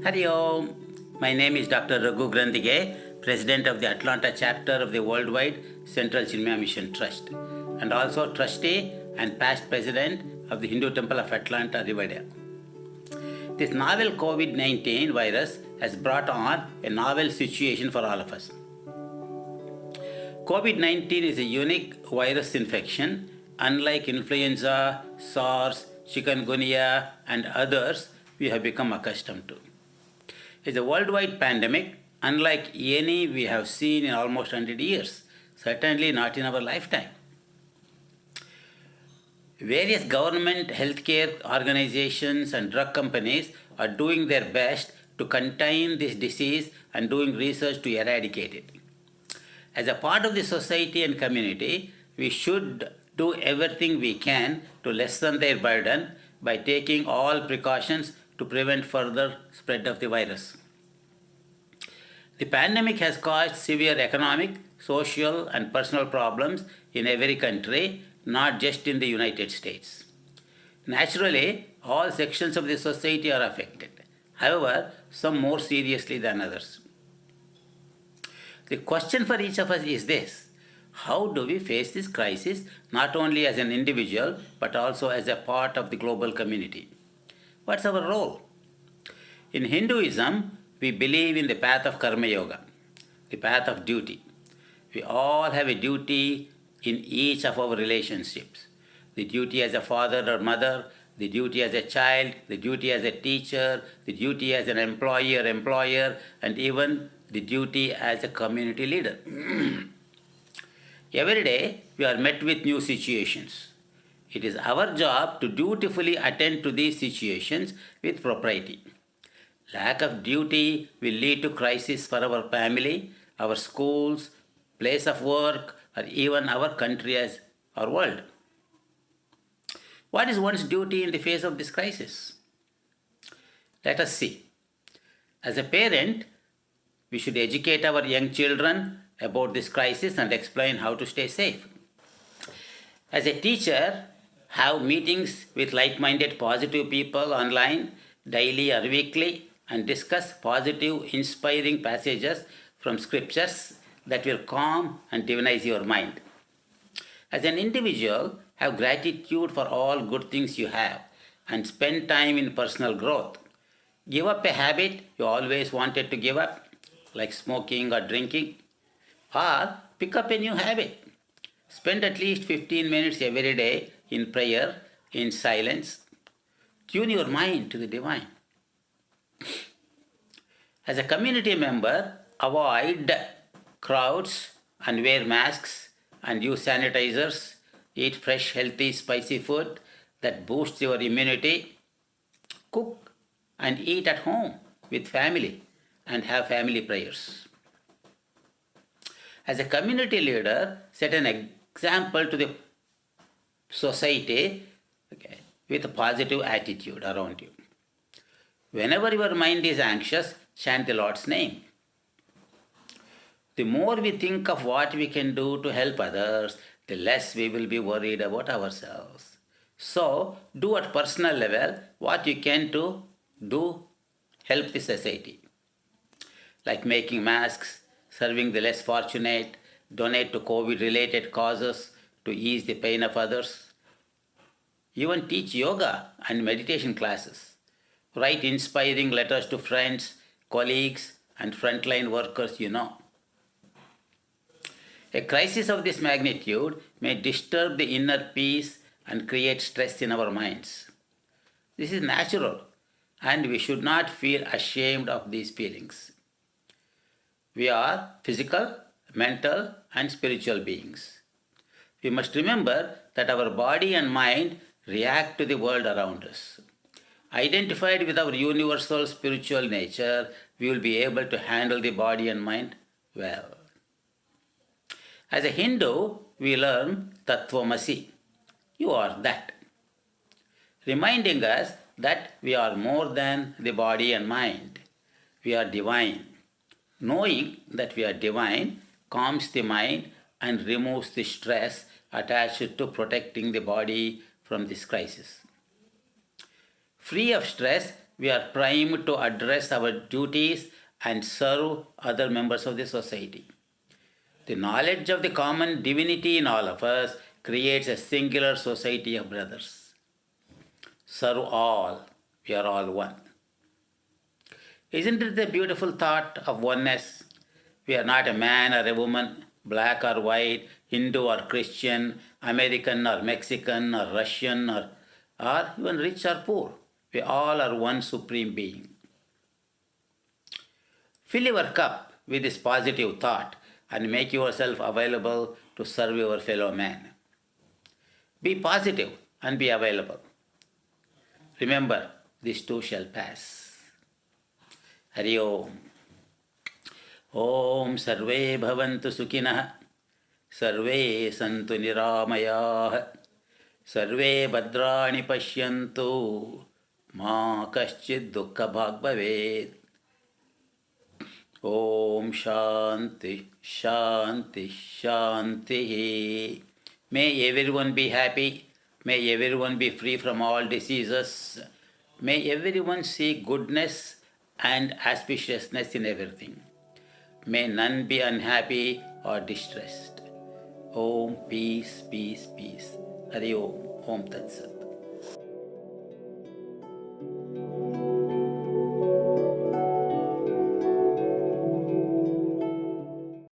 Hari Om. My name is Dr. Raghu Grandige, President of the Atlanta chapter of the Worldwide Central Chinmaya Mission Trust, and also trustee and past president of the Hindu Temple of Atlanta, Riverdale. This novel COVID-19 virus has brought on a novel situation for all of us. COVID-19 is a unique virus infection, unlike influenza, SARS, chikungunya, and others we have become accustomed to. It's a worldwide pandemic, unlike any we have seen in almost 100 years, certainly not in our lifetime. Various government, healthcare organizations, and drug companies are doing their best to contain this disease and doing research to eradicate it. As a part of the society and community, we should do everything we can to lessen their burden by taking all precautions to prevent further spread of the virus. The pandemic has caused severe economic, social, and personal problems in every country, not just in the United States. Naturally, all sections of the society are affected. However, some more seriously than others. The question for each of us is this: how do we face this crisis not only as an individual but also as a part of the global community? What's our role? In Hinduism, we believe in the path of Karma Yoga, the path of duty. We all have a duty in each of our relationships. The duty as a father or mother, the duty as a child, the duty as a teacher, the duty as an employee or employer, and even the duty as a community leader. Every day we are met with new situations. It is our job to dutifully attend to these situations with propriety. Lack of duty will lead to crisis for our family, our schools, place of work, or even our country as our world. What is one's duty in the face of this crisis? Let us see. As a parent, we should educate our young children about this crisis and explain how to stay safe. As a teacher, have meetings with like-minded positive people online daily or weekly and discuss positive, inspiring passages from scriptures that will calm and divinize your mind. As an individual, have gratitude for all good things you have and spend time in personal growth. Give up a habit you always wanted to give up, like smoking or drinking, or pick up a new habit. Spend at least 15 minutes every day in prayer, in silence. Tune your mind to the divine. As a community member, avoid crowds and wear masks and use sanitizers. Eat fresh, healthy, spicy food that boosts your immunity. Cook and eat at home with family and have family prayers. As a community leader, set an example to the society with a positive attitude around you. Whenever your mind is anxious, chant the Lord's name. The more we think of what we can do to help others, the less we will be worried about ourselves. So, do at personal level what you can to do help the society. Like making masks, serving the less fortunate, donate to COVID-related causes to ease the pain of others. Even teach yoga and meditation classes. Write inspiring letters to friends, colleagues, and frontline workers you know. A crisis of this magnitude may disturb the inner peace and create stress in our minds. This is natural, and we should not feel ashamed of these feelings. We are physical, mental, and spiritual beings. We must remember that our body and mind react to the world around us. Identified with our universal spiritual nature, we will be able to handle the body and mind well. As a Hindu, we learn Tattvamasi. You are that. Reminding us that we are more than the body and mind. We are divine. Knowing that we are divine calms the mind and removes the stress attached to protecting the body from this crisis. Free of stress, we are primed to address our duties and serve other members of the society. The knowledge of the common divinity in all of us creates a singular society of brothers. Serve all, we are all one. Isn't it the beautiful thought of oneness? We are not a man or a woman, black or white, Hindu or Christian, American or Mexican or Russian or even rich or poor. We all are one supreme being. Fill your cup with this positive thought and make yourself available to serve your fellow man. Be positive and be available. Remember, this too shall pass. Hari Om. Om Sarve Bhavantu Sukhinah. Sarve Santu Niramayah. Sarve Bhadrani Pashyantu. Ma Kaschid Dukkha Bhag Bhavet. Om Shanti, Shanti, Shanti. May everyone be happy. May everyone be free from all diseases. May everyone see goodness and auspiciousness in everything. May none be unhappy or distressed. Om, peace, peace, peace. Hari Om, Om Tat Sat.